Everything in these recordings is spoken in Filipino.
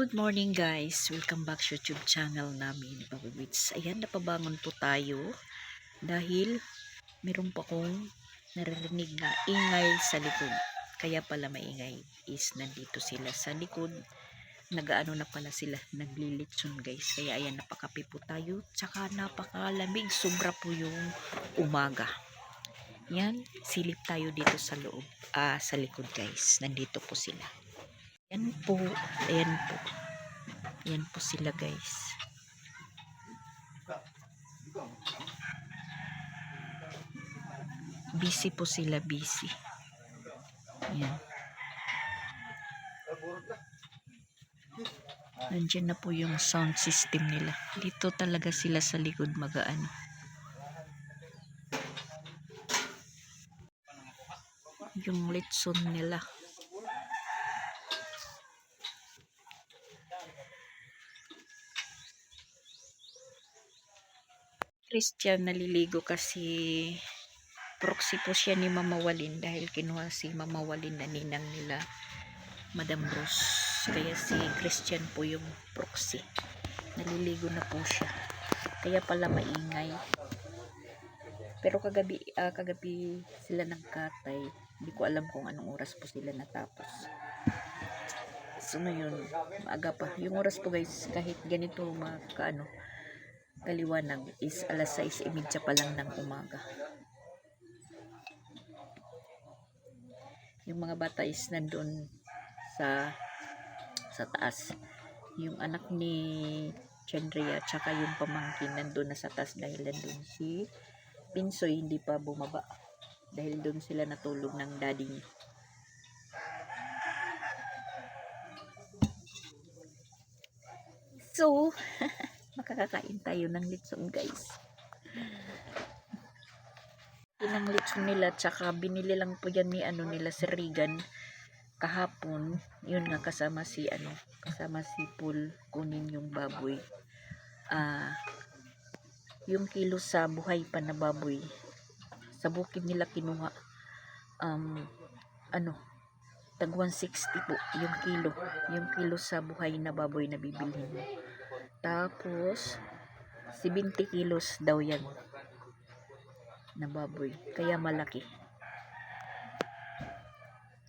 Good morning guys! Welcome back sa YouTube channel namin, Pabibits. Ayan, napabangon po tayo dahil meron pa kong naririnig na ingay sa likod. Kaya pala maingay is nandito sila sa likod. Nagaano na pala sila, naglilitson guys. Kaya ayan, napakape po tayo. Tsaka napakalamig, sobra po yung umaga. Yan, silip tayo dito sa loob, sa likod guys. Nandito po sila. Ayan po, ayan po. Ayan po sila guys. Busy po sila, busy. Ayan. Nandiyan na po yung sound system nila. Dito talaga sila sa likod mag-aano. Yung litson nila. Christian naliligo kasi proxy po siya ni Mama Walin dahil kinuha si Mama Walin na ninang nila Madam Rose. Kaya si Christian po yung proxy. Naliligo na po siya. Kaya pala maingay. Pero kagabi sila nagkatay. Hindi ko alam kung anong oras po sila natapos. So ngayon, maaga pa. Yung oras po guys, kahit ganito kaliwanag is alas 6:30 pa lang ng umaga. Yung mga bata is nandun sa taas. Yung anak ni Chandria tsaka yung pamangkin nandun na sa taas dahil nandun si Pinsoy hindi pa bumaba dahil doon sila natulog ng daddy niya. So, makakakain tayo ng litson guys. Inang litson nila tsaka binili lang po yan ni nila si Regan kahapon. Yun nga kasama si Paul kunin yung baboy. Yung kilo sa buhay pa na baboy sa bukid nila kinuha tag 160 po yung kilo sa buhay na baboy na bibilhin mo. Tapos 70 kilos daw yan na baboy, kaya malaki.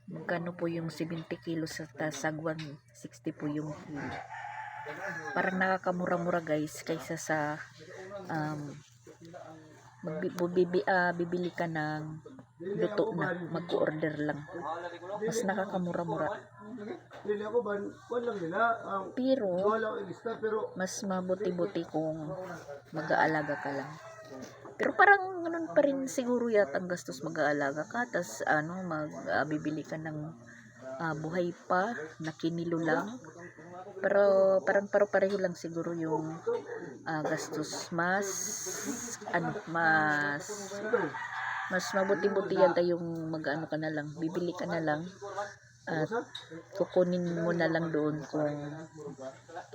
Magkano po yung 70 kilos sa tasag 160 po yung kilo. Parang nakakamura-mura guys kaysa sa bibili ka ng luto na, mag-order lang. Mas nakakamura-mura. Pero mas mabuti-buti kung mag-aalaga ka lang. Pero parang ganun pa rin siguro yata ang gastos mag-aalaga ka. Tas bibili ka ng buhay pa na kinilo lang. Pero parang pareho lang siguro yung gastos. Mas mabuti-buti yata yung mag-ano ka na lang, bibili ka na lang at kukunin mo na lang doon kung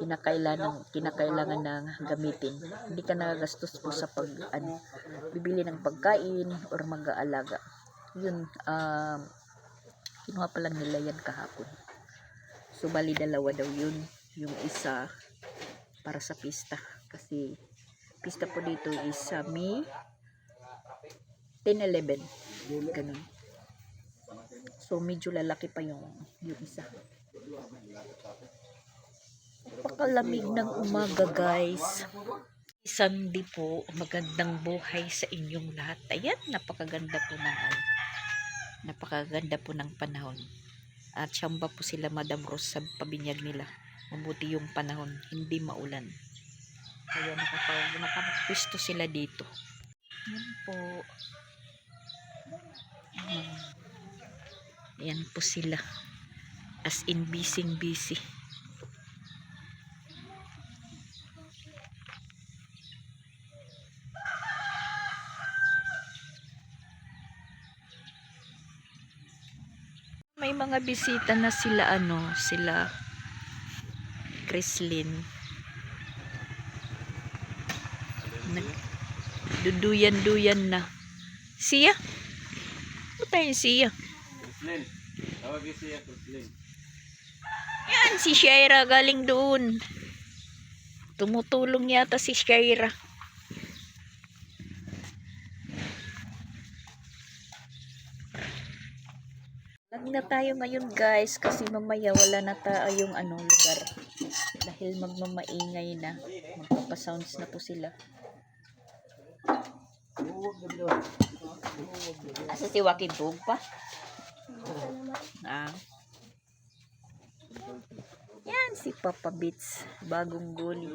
kinakailangan ng gamitin. Hindi ka nagagastos po sa bibili ng pagkain or mag-aalaga. Yun, kinuha pa lang nila yan kahapon. So bali dalawa daw yun, yung isa para sa pista kasi pista po dito is sa May 10-11 ganun. So medyo lalaki pa yung isa. Pakalamig ng umaga guys. Sunday po, magandang buhay sa inyong lahat. Ayan, napakaganda po ng panahon. At siyamba po sila Madam Rose sa pabinyag nila. Mabuti yung panahon, hindi maulan. Kaya nakapwisto sila dito. Yan po. Yan po sila. As in busy. May mga bisita na sila Chrislyn. Duduyan na. Siya? Ano tayo siya? Chrislyn. Tawag siya Chrislyn. Yan, si Shaira galing doon. Tumutulong yata si Shaira. Lag na tayo ngayon guys kasi mamaya wala na tayong lugar. Dahil magmamaingay na. Magpapasounds na po sila. Asa si Joaquin Bug pa? Ah. Yan si Papa Beats, bagong guli.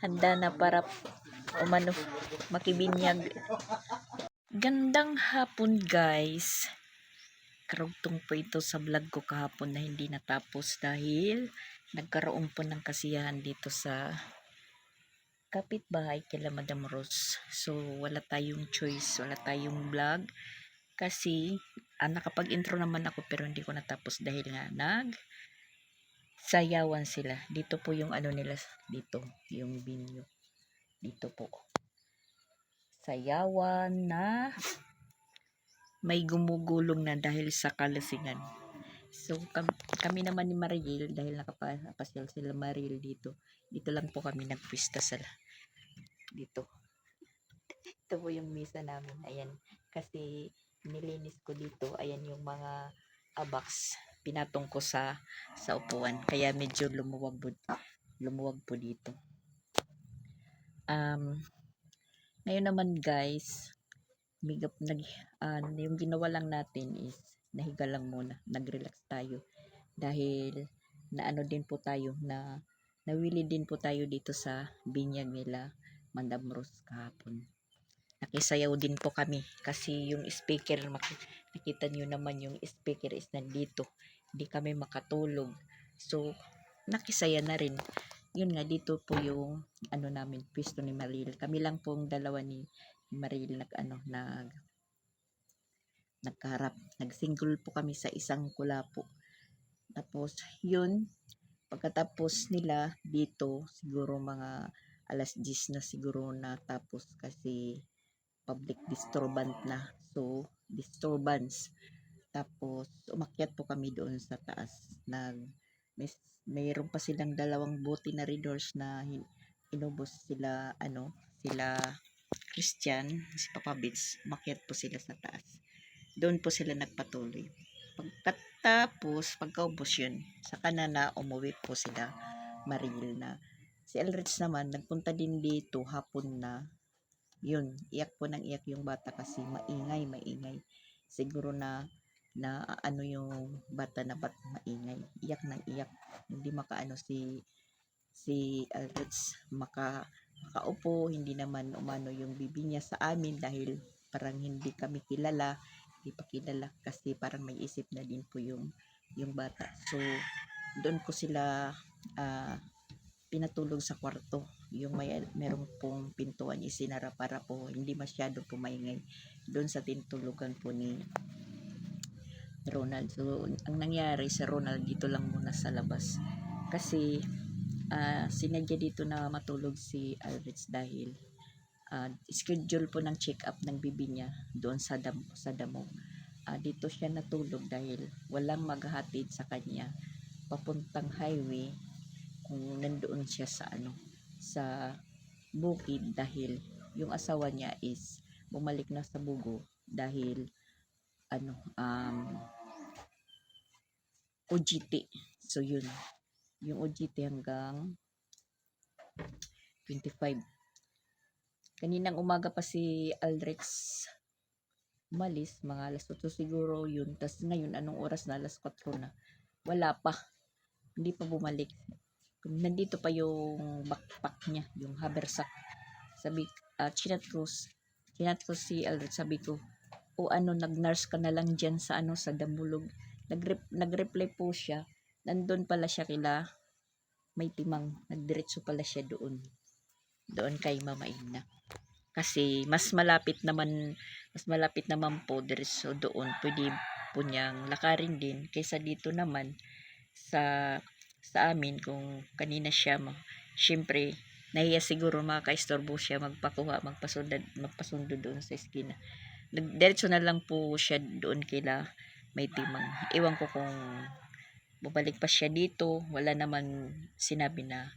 Handa na para makibinyag. Gandang hapon guys. Karugtong po ito sa vlog ko kahapon na hindi natapos dahil nagkaroon po ng kasiyahan dito sa kapitbahay kila Madam Rose. So wala tayong choice, wala tayong vlog kasi nakapag-intro naman ako pero hindi ko natapos dahil nga sayawan sila. Dito po yung nila, dito yung venue. Dito po. Sayawan na may gumugulong na dahil sa kalasingan. So kami naman ni Mariel dahil nakapasyal sila Mariel dito. Dito lang po kami nagpista sa dito. Ito po yung misa namin. Ayan. Kasi nilinis ko dito. Ayan yung mga box. Pinatong ko sa upuan. Kaya medyo lumuwag po dito. Ngayon naman guys, yung ginawa lang natin is nahiga lang muna. Nag-relax tayo. Dahil din po tayo nawili din po tayo dito sa binyag nila Madam Rose kahapon. Nakisayaw din po kami kasi yung speaker, nakita nyo naman yung speaker is nandito. Hindi kami makatulog. So, nakisaya na rin. Yun nga, dito po yung namin, pwesto ni Maril. Kami lang pong dalawa ni Maril nagkaharap. Nag-single po kami sa isang kulapo. Tapos, yun, pagkatapos nila dito, siguro mga alas 10 na siguro natapos kasi public disturbance na. So, disturbance. Tapos, umakyat po kami doon sa taas. Mayroon pa silang dalawang bote na red doors na inubos sila, sila Christian, si Papa Beats, umakyat po sila sa taas. Doon po sila nagpatuloy. Pagkaubos yun, saka na umuwi po sila Maril na. Si Elrich naman, nagpunta din dito hapon na. Yun, iyak po ng iyak yung bata kasi maingay. Siguro na yung bata na maingay. Iyak ng iyak. Hindi makaano si Elrich makaupo, hindi naman umano yung bibi niya sa amin dahil parang hindi kami kilala. Hindi pa kilala kasi parang may isip na din po yung bata. So, doon ko sila pinatulog sa kwarto. Yung merong pong pintuan isinara para po hindi masyado pumaingay doon sa tintulugan po ni Ronald. So, ang nangyari sa Ronald dito lang muna sa labas. Kasi sinadya dito na matulog si Alrich dahil schedule po ng check-up ng bibi niya doon sa damo. Dito siya natulog dahil walang maghahatid sa kanya papuntang highway kung nandoon siya sa bukid dahil yung asawa niya is bumalik na sa Bugo dahil OJT. So yun, yung OJT hanggang 25. Kaninang umaga pa si Aldrich umalis, mga alas 8 siguro yun. Tas ngayon, anong oras na? Alas 4 na. Wala pa. Hindi pa bumalik. Nandito pa yung backpack niya, yung haversack. Sabi, chinat ko si Aldrich, sabi ko, nag-nurse ka na lang dyan sa sa Damulog. Nag-reply po siya. Nandun pala siya kila May Timang. Nagdiretso pala siya doon kay Mama Ina. Kasi mas malapit naman po diretso doon. Pwede po niyang lakarin din kaysa dito naman sa amin kung kanina siya syempre nahiya siguro makakaistorbo siya magpasundo doon sa eskina. Diretso na lang po siya doon kila May Timang. Iwan ko kung babalik pa siya dito. Wala naman sinabi na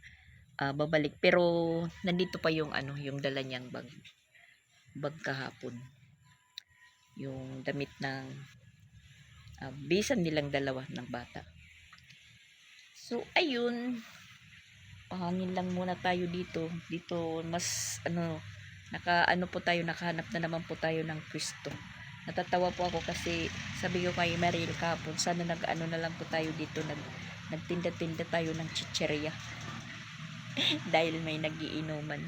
babalik. Pero nandito pa yung yung dala niyang bag kahapon. Yung damit ng bisan nilang dalawa ng bata. So ayun, pahangin lang muna tayo dito. Dito mas nakahanap na naman po tayo ng pwesto. Natatawa po ako kasi sabi ko kay Maril kahapon, sana na lang po tayo dito, nagtinda-tinda tayo ng chicheria dahil may nagiinuman.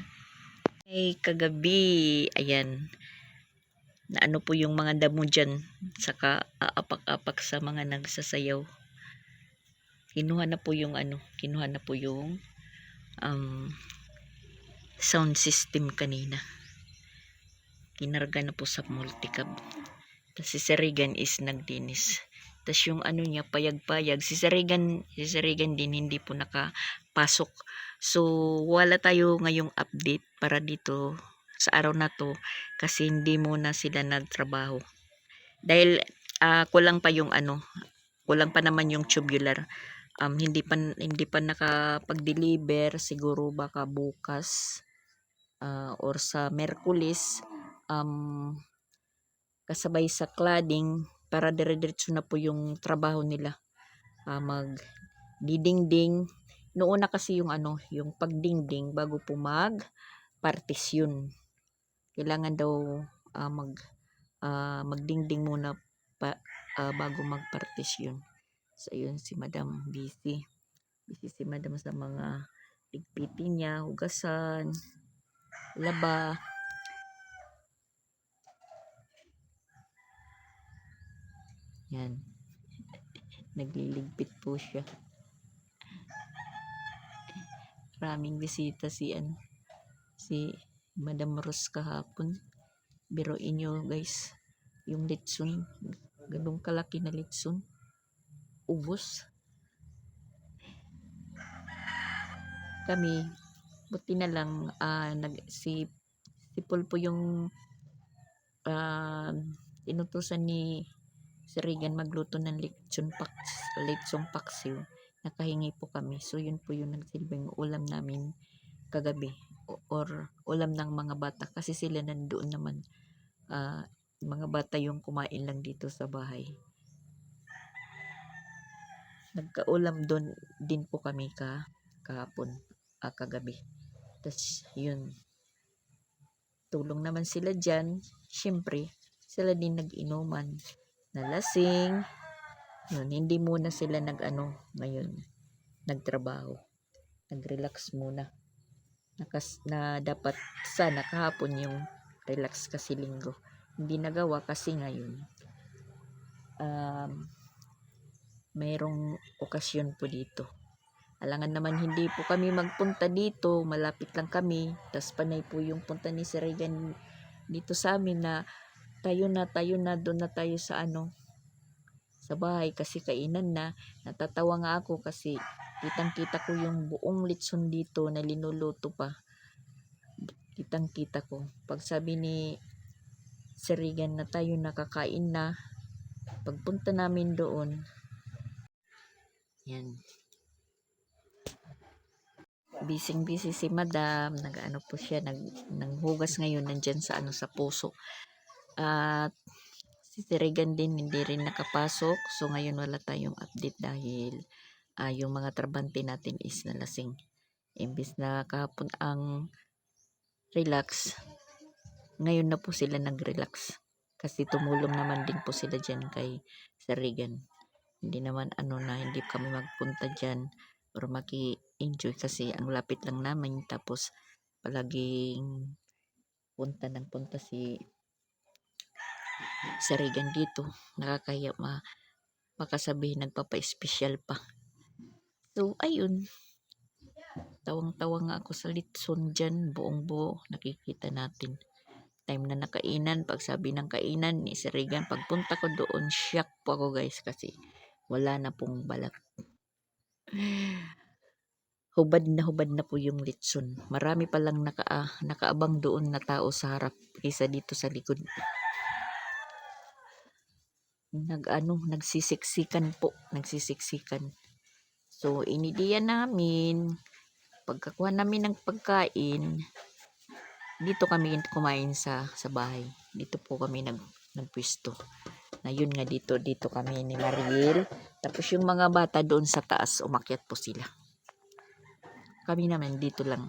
Ay kagabi, ayan, na po yung mga damo dyan, saka aapak-apak sa mga nagsasayaw. Kinuha na po yung sound system kanina. Kinarga na po sa multicab. Tapos si Sir Regan is nagdinis. Tapos yung niya, payag-payag. Si Sir Regan din hindi po nakapasok. So, wala tayo ngayong update para dito sa araw na to kasi hindi muna sila nagtrabaho. Dahil kulang pa yung kulang pa naman yung tubular. Hindi pa nakapag-deliver, siguro baka bukas or sa Merkulis, kasabay sa cladding para dire-diretso na po yung trabaho nila. Mag didingding. Noon na kasi yung yung pagdingding bago po mag-partisyon. Kailangan daw magdingding muna bago mag-partisyon. So, ayun si Madam busy. Busy si Madam sa mga ligpitin niya, hugasan, laba. Yan. Nagliligpit po siya. Maraming bisita si Madam Rose kahapon. Biruin nyo guys, yung litson, ganun kalaki na litson, ubos. Kami, buti na lang si Paul po yung inutusan ni Sir Regan magluto ng lechong paksiw. Nakahingi po kami. So yun po yung nagsilbing ulam namin kagabi or ulam ng mga bata kasi sila nandoon naman. Mga bata yung kumain lang dito sa bahay. Nagkaulam doon din po kami kahapon, kagabi. Tapos yun, tulong naman sila dyan. Siyempre, sila din nag-inuman, nalasing. Yun, hindi muna sila ngayon, nagtrabaho. Nag-relax muna. Na dapat sana kahapon yung relax kasi linggo. Hindi nagawa kasi ngayon mayroong okasyon po dito. Alangan naman hindi po kami magpunta dito, malapit lang kami. Tas panay po yung punta ni Sir Regan dito sa amin na tayo na doon na tayo sa sa bahay kasi kainan na. Natatawa nga ako kasi kitang-kita ko yung buong litson dito na linuluto pa. Kitang-kita ko. Pag sabi ni Sir Regan na tayo nakakain na, pagpunta namin doon, yan. Busy si Madam, po siya, nanghugas ngayon nandyan sa sa puso. At si Sir Regan din hindi rin nakapasok. So ngayon wala tayong update dahil yung mga trabante natin is nalasing. Imbis na kahapon ang relax, ngayon na po sila nag-relax. Kasi tumulong naman din po sila dyan kay Sir Regan. Hindi naman na hindi kami magpunta dyan or maki-enjoy kasi ang lapit lang namin. Tapos palaging punta si Sir Regan dito. Nakakaya makasabihin nagpapa-espesyal pa. So ayun, tawang-tawa nga ako sa litson dyan, buong buo nakikita natin. Time na nakainan, pag sabi ng kainan ni Sir Regan, pagpunta ko doon, shock po ako guys kasi wala na pong balat. Hubad na po yung litson. Marami palang nakaabang doon na tao sa harap kaysa dito sa likod. Nagsisiksikan po, nagsisiksikan. So, inidiyan namin. Pagkakuha namin ng pagkain, dito kami kumain sa bahay. Dito po kami nagpwesto. Na yun nga dito kami ni Mariel. Tapos yung mga bata doon sa taas, umakyat po sila. Kami naman dito lang.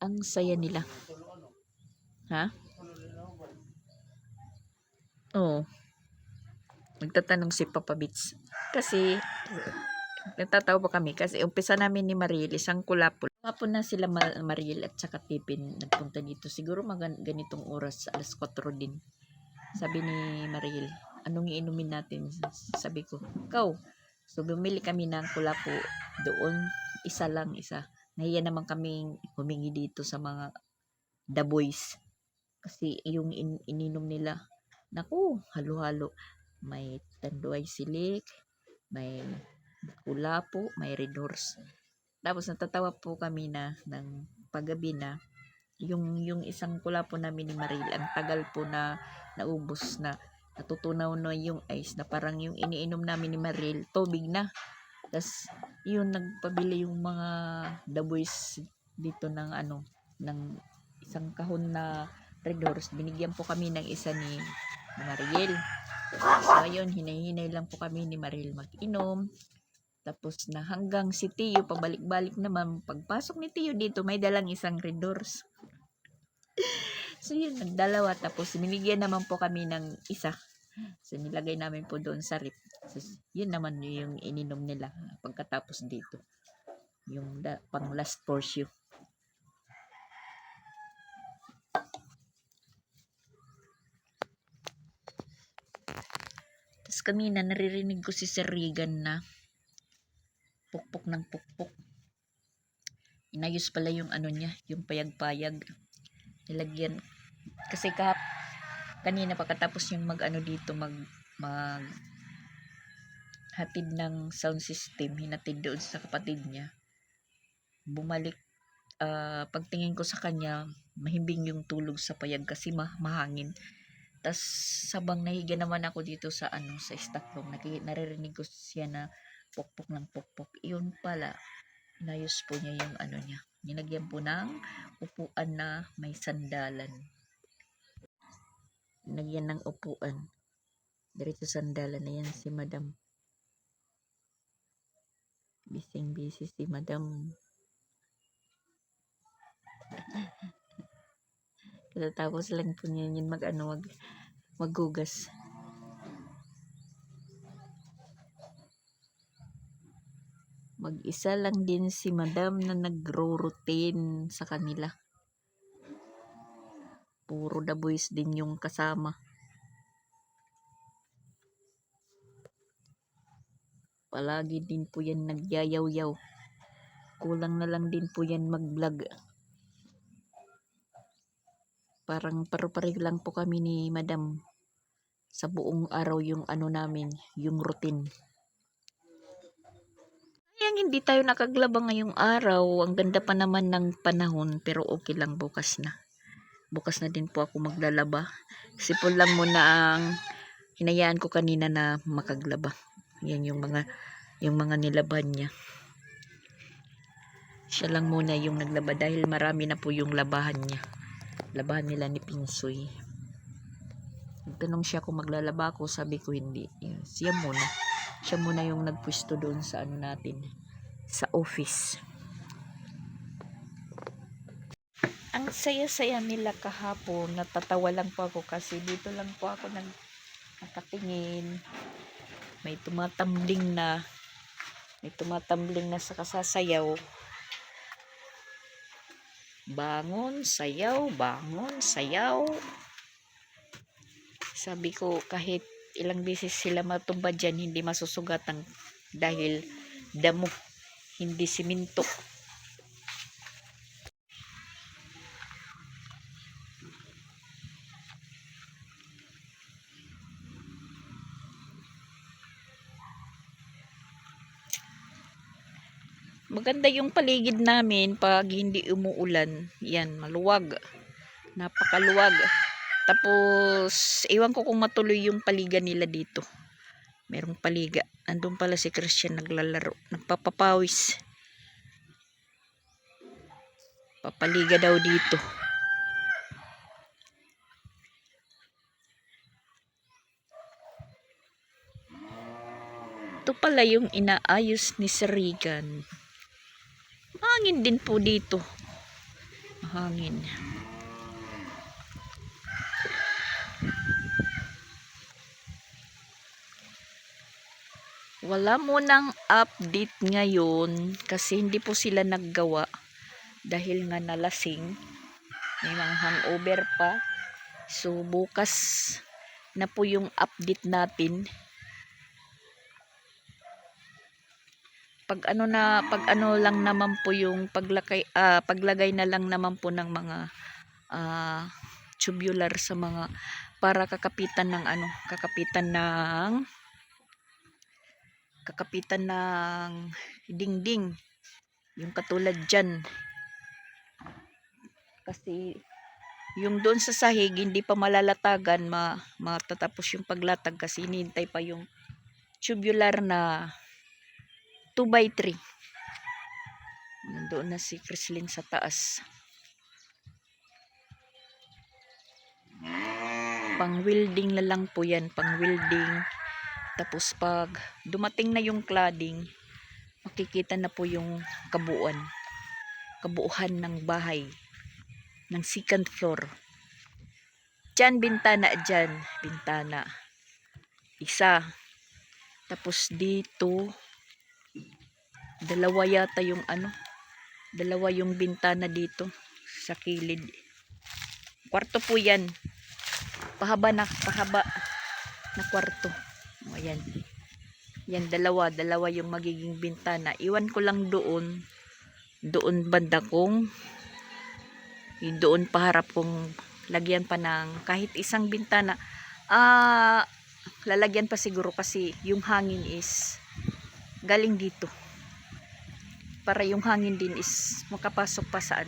Ang saya nila. Ha? Oo. Nagtatanong si Papa Bits. Kasi, nagtatawa pa kami kasi umpisa namin ni Mariel, isang kulapon. Hapon na sila Mariel at saka Tipin nagpunta dito. Siguro ganitong oras, alas 4 din. Sabi ni Mariel, anong iinumin natin? Sabi ko, ikaw. So, bumili kami ng kulapo doon. Isa. Nahiya naman kaming humingi dito sa mga the boys. Kasi yung ininom nila, naku, halo-halo. May tanduay silik, may kulapo, may red horse. Tapos natatawa po kami na ng paggabi na yung isang kulapo namin ni Maril, ang tagal po na naubos na, natutunaw na yung ice na parang yung iniinom namin ni Maril, tubig na. Tapos yun, nagpabili yung mga the boys dito ng ng isang kahon na red horse. Binigyan po kami ng isa ni Mariel. So ayun, hinay-hinay lang po kami ni Mariel mag-inom. Tapos na hanggang si Tio, pabalik-balik naman. Pagpasok ni Tio dito, may dalang isang red horse. So yun, nagdalawa. Tapos binigyan naman po kami ng isa. So nilagay namin po doon sa rip. So, yun naman yung ininom nila pagkatapos dito. Yung pang last portion. Tapos kanina naririnig ko si Sir Regan na pukpok ng pukpok. Inayos pala yung niya, yung payag-payag. Nilagyan. Kasi kanina pagkatapos yung dito mag hatid ng sound system, hinatid doon sa kapatid niya. Bumalik, pagtingin ko sa kanya, mahimbing yung tulog sa payag kasi mahangin. Tas sabang nahiga naman ako dito sa sa stock room, naririnig ko siya na pukpok ng pukpok. Iyon pala, inayos po niya yung niya. Nilagyan po ng upuan na may sandalan. Nilagyan ng upuan. Diretso sandalan na yan si Madam. Busy si Madam. Tapos lang po niya yun maghugas. Mag-isa lang din si Madam na nagro-routine sa kanila. Puro the boys din yung kasama. Palagi din po yan nagyayaw-yaw. Kulang na lang din po yan mag-vlog. Parang paro-pareho lang po kami ni Madam sa buong araw yung namin, yung routine. Sayang hindi tayo nakaglaba ngayong araw. Ang ganda pa naman ng panahon, pero okay lang, bukas na. Bukas na din po ako maglalaba. Sipon lang muna ang hinayaan ko kanina na makaglaba. Yan yung mga nilaban niya. Siya lang muna yung naglaba dahil marami na po yung labahan niya. Labahan nila ni Pinsoy. Nagtanong siya kung maglalaba ako, sabi ko hindi. Siya muna yung nagpwesto doon sa natin, sa office. Ang saya-saya nila kahapon. Natatawa lang po ako kasi dito lang po ako nakatingin. May tumatambling na sa kasasayaw. Bangon, sayaw, bangon, sayaw. Sabi ko, kahit ilang beses sila matumba dyan, hindi masusugatan dahil damo, hindi siminto. Maganda yung paligid namin pag hindi umuulan. Yan, maluwag. Napakaluwag. Tapos, iwan ko kung matuloy yung paliga nila dito. Merong paliga. Nandun pala si Christian naglalaro. Nagpapapawis. Papaliga daw dito. Ito pala yung inaayos ni Sir Regan. Hangin din po dito. Hangin. Wala munang update ngayon kasi hindi po sila naggawa dahil nga nalasing. May mga hangover pa. So bukas na po yung update natin. Pag ano lang naman po yung paglagay na lang naman po ng mga tubular sa mga para kakapitan ng dingding, yung katulad dyan, kasi yung doon sa sahig hindi pa malalatagan, matatapos yung paglatag kasi hinihintay pa yung tubular na 2x3. Nandoon na si Chrislyn sa taas. Pang welding na lang po yan, pang welding. Tapos pag dumating na yung cladding, makikita na po yung kabuuhan ng bahay, ng second floor. Diyan, bintana. Isa. Tapos dito, dalawa yung bintana dito sa kilid. Kwarto po yan. Pahaba na kwarto. O, ayan. Yan, dalawa yung magiging bintana. Iwan ko lang doon banda kong doon paharap kong lagyan pa ng kahit isang bintana. Lalagyan pa siguro kasi yung hangin is galing dito. Para yung hangin din is makapasok pa sa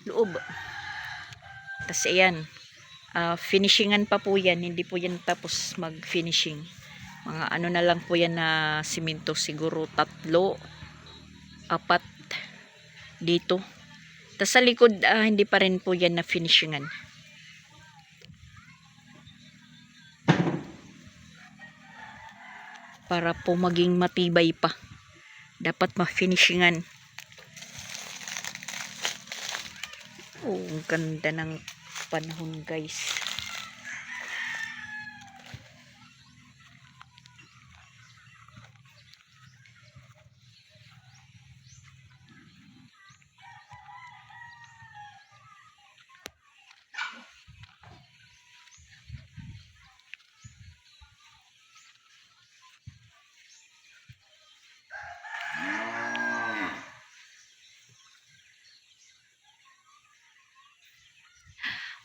loob. Tapos ayan, finishingan pa po yan, hindi po yan tapos mag finishing. Mga ano na lang po yan na simento, siguro 3, 4 dito. Tapos sa likod hindi pa rin po yan na finishingan. Para po maging matibay pa, dapat ma-finishingan. Oh, ang ganda ng panahon, guys.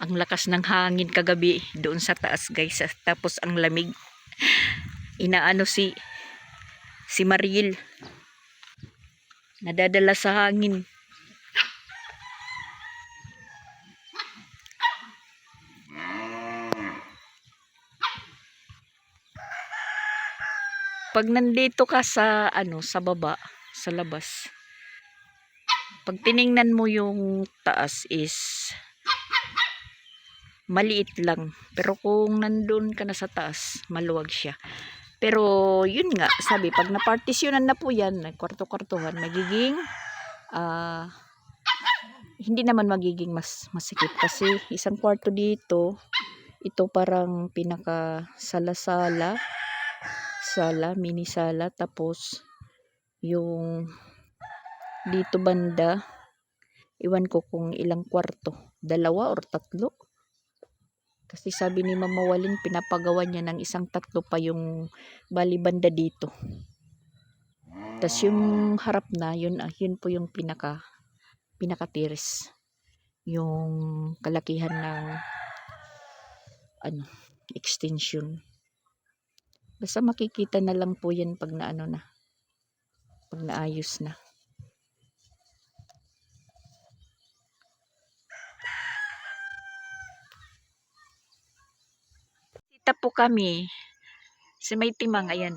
Ang lakas ng hangin kagabi doon sa taas, guys. Tapos ang lamig. Inaano si Mariel. Nadadala sa hangin. Pag nandito ka sa baba, sa labas, pag tiningnan mo yung taas is maliit lang. Pero kung nandun ka na sa taas, maluwag siya. Pero yun nga, sabi, pag napartisyonan na po yan, kwarto-kwartuhan, magiging hindi naman magiging mas masikip kasi isang kwarto dito, ito parang pinaka sala, mini sala, tapos yung dito banda, iwan ko kung ilang kwarto, 2 or 3. Kasi sabi ni Mama Walin, pinapagawa niya ng isang 3 pa yung bali banda dito. Tapos yung harap na, yun po yung pinaka-tiris. Yung kalakihan ng extension. Basta makikita na lang po yan pag pag naayos na. bisita po kami. Si May Timang, ayan.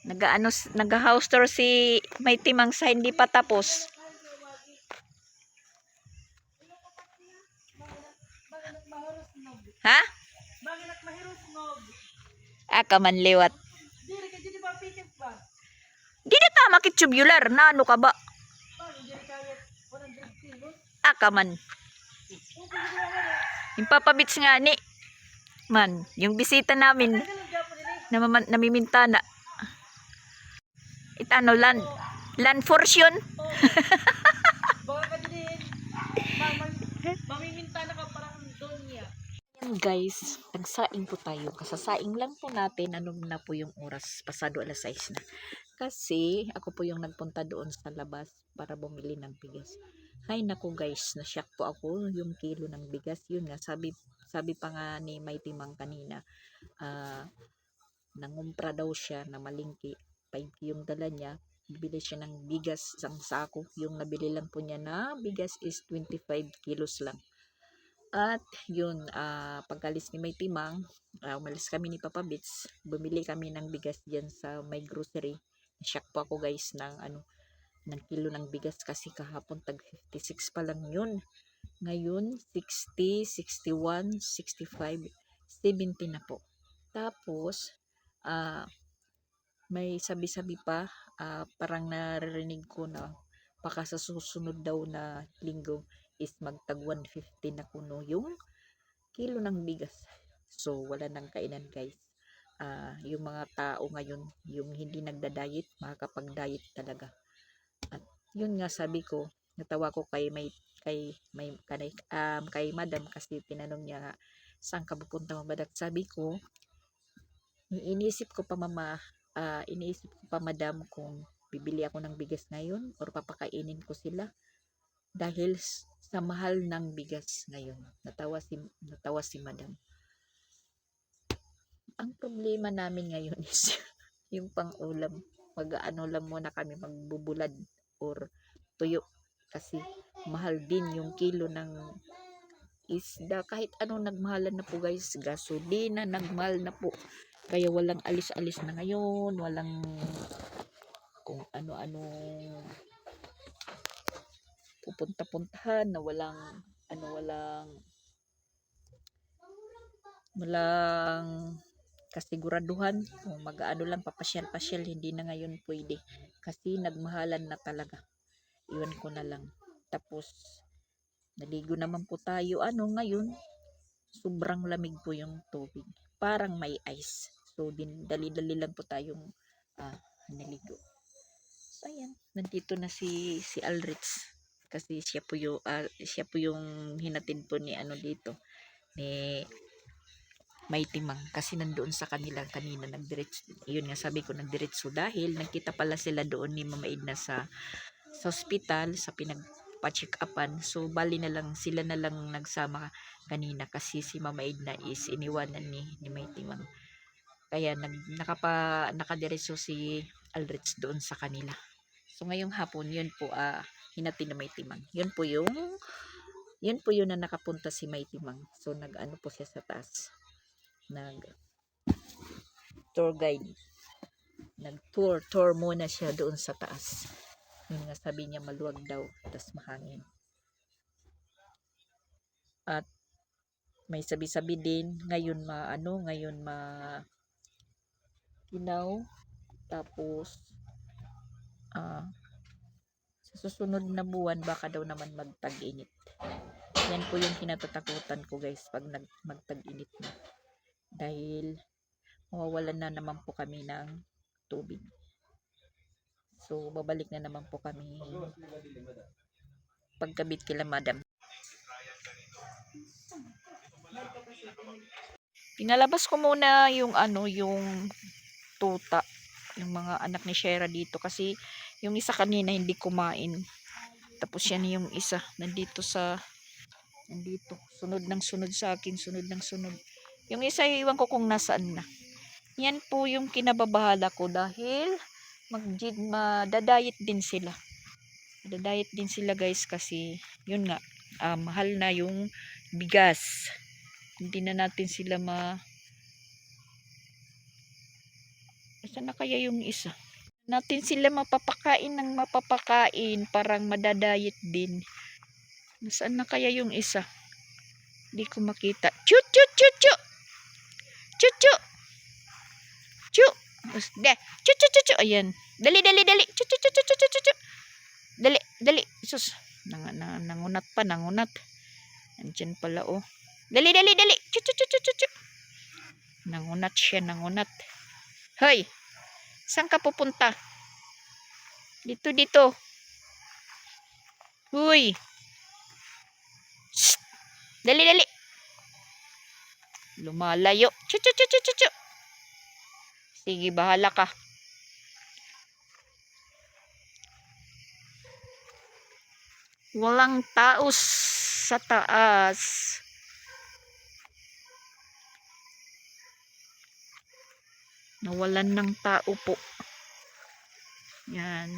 Nag-house tour si May Timang sa hindi pa tapos. Ha? Kaman liwat. Di na tama kitubular. Na ano ka ba? Kaman. Yung papabits nga ni. Man, yung bisita namin. Namimintana. Itano land force yun. Mamimintana ka parang doon niya. Guys, nagsaing po tayo. Kasasaing lang po natin. Ano na po yung oras? Pasado alas 6 na. Kasi ako po yung nagpunta doon sa labas para bumili ng bigas. Hay naku guys, na-shock po ako yung kilo ng bigas. Yun nga, sabi pa nga ni May Timang kanina, nangumpra daw siya na malingki. 5 yung dala niya. Bibili siya ng bigas, isang sako. Yung nabili lang po niya na bigas is 25 kilos lang. At yun, pagkalis ni May Timang, umalis kami ni Papa Bits, bumili kami ng bigas diyan sa may grocery. Shock po ako guys ng kilo ng bigas kasi kahapon tag 56 pa lang yun. Ngayon 60, 61, 65, 70 na po. Tapos may sabi-sabi pa, parang naririnig ko na baka sa susunod daw na linggo is magtag 150 na kuno yung kilo ng bigas. So wala nang kainan guys. Yung mga tao ngayon, yung hindi nagda-diet, makakapag-diet talaga. At yun nga sabi ko, natawa ko kay Madam kasi tinanong niya saan ka pupunta mabadak. Sabi ko, iniisip ko pa Madam kung bibili ako ng bigas ngayon or papakainin ko sila dahil sa mahal ng bigas ngayon. Natawa si Madam. Ang problema namin ngayon is yung pang-ulam. Mag-ano lang muna kami, magbubulad or tuyo kasi mahal din yung kilo ng isda. Kahit anong nagmahalan na po guys, gasolina nagmahal na po. Kaya walang alis-alis na ngayon, walang kung ano-ano pupunta-puntahan na walang kasiguraduhan kung mag-ano lang papasyal-pasyal, hindi na ngayon pwede kasi nagmahalan na talaga. Iwan ko na lang. Tapos naligo naman po tayo ngayon sobrang lamig po yung tubig, parang may ice. So dali-dali lang po tayong naligo. So ayan, nandito na si Alritz kasi siya po yung hinatid po ni dito ni May Timang kasi nandoon sa kanila kanina nagdiretso. Yun nga sabi ko nagdiretso dahil nagkita pala sila doon ni Mama Edna sa hospital sa pinagpa-check upan. So bali na lang sila na lang nagsama kanina kasi si Mama Edna is iniwanan ni May Timang. Kaya nakadiretso si Alritz doon sa kanila. So ngayong hapon yun po hinatid na May Timang. Yun po yung na nakapunta si May Timang. So nag-ano po siya sa taas. Tour guide. Nag-tour muna siya doon sa taas. Yun nga sabi niya maluwag daw, tas mahangin. At may sabi-sabi din ngayon kinaw, tapos sa susunod na buwan baka daw naman magtag-init. Yan po yung kinatatakutan ko guys pag magtag-init na. Dahil mawawalan na naman po kami ng tubig. So babalik na naman po kami pagkabit kila Madam. Pinalabas ko muna yung yung tuta, yung mga anak ni Shera dito kasi yung isa kanina hindi kumain. Tapos yan yung isa nandito sunod sa akin, sunod. Yung isa iwan ko kung nasaan na. Yan po yung kinababahala ko dahil madadayet din sila. Madadayet din sila guys kasi yun nga mahal na yung bigas. Hindi na natin sila Saan na kaya yung isa? Natin sila mapapakain ng mapapakain. Parang madadayet din. Nasaan na kaya yung isa? Hindi ko makita. Chut, chut, chut, chut! Chut, chut! Chut! De! Chut, chut, chut, chut! Ayan. Dali, dali, dali! Chut, chut, chut, chut, chut, chut, chut! Dali, dali! Sus! Nangunat pa, nangunat. Andyan pala, oh. Dali, dali, dali! Chut, chut, chut, chut, chut, chut! Nangunat siya, nangunat. Hoy! Saan ka pupunta? Dito, dito. Huy! Shh! Dali, dali! Lumalayo. Chut, chut, chut, chut, chut, chut! Sige, bahala ka. Walang tao sa taas. Nawalan ng tao po. Yan.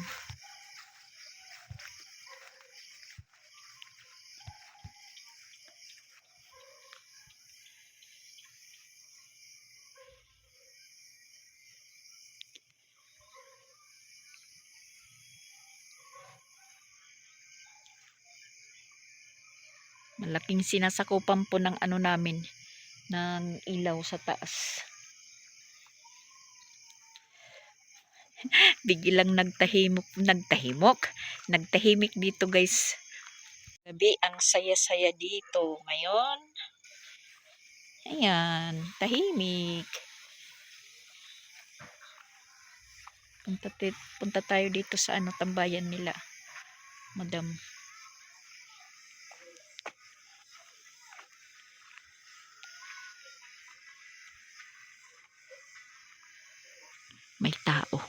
Malaking sinasakupan po ng ano namin, ng ilaw sa taas. Biglang nagtahimik dito guys. Gabi, ang saya-saya dito ngayon. Ayan, tahimik. Punta tayo dito sa tambayan nila, madam. May tao.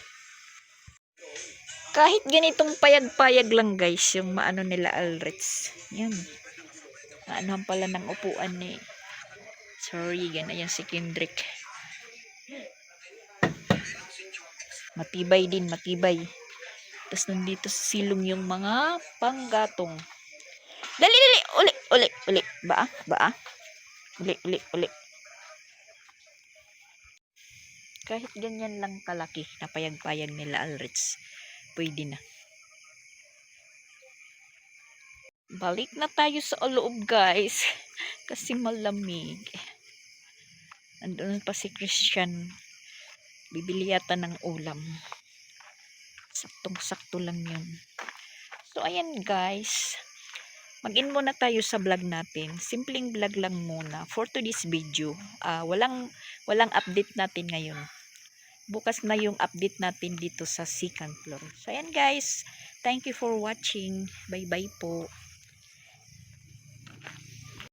Kahit ganitong payag-payag lang guys, yung maano nila Alreds. Yan. Maanohan pala ng upuan ni Sorry, yan. Ayan si Kendrick. Matibay din, matibay. Tapos nandito sa silong yung mga panggatong. Dali, dali! Uli, uli, uli. Baa, baa. Uli, uli, uli. Kahit ganyan lang kalaki na payag-payag nila Alreds, pwede na. Balik na tayo sa loob guys. Kasi malamig. Andun pa si Christian. Bibili yata ng ulam. Saktong-sakto lang yun. So ayan guys. Mag-in muna tayo sa vlog natin. Simpleng vlog lang muna for today's video. Walang update natin ngayon. Bukas na yung update natin dito sa second floor. So ayan guys. Thank you for watching. Bye bye po.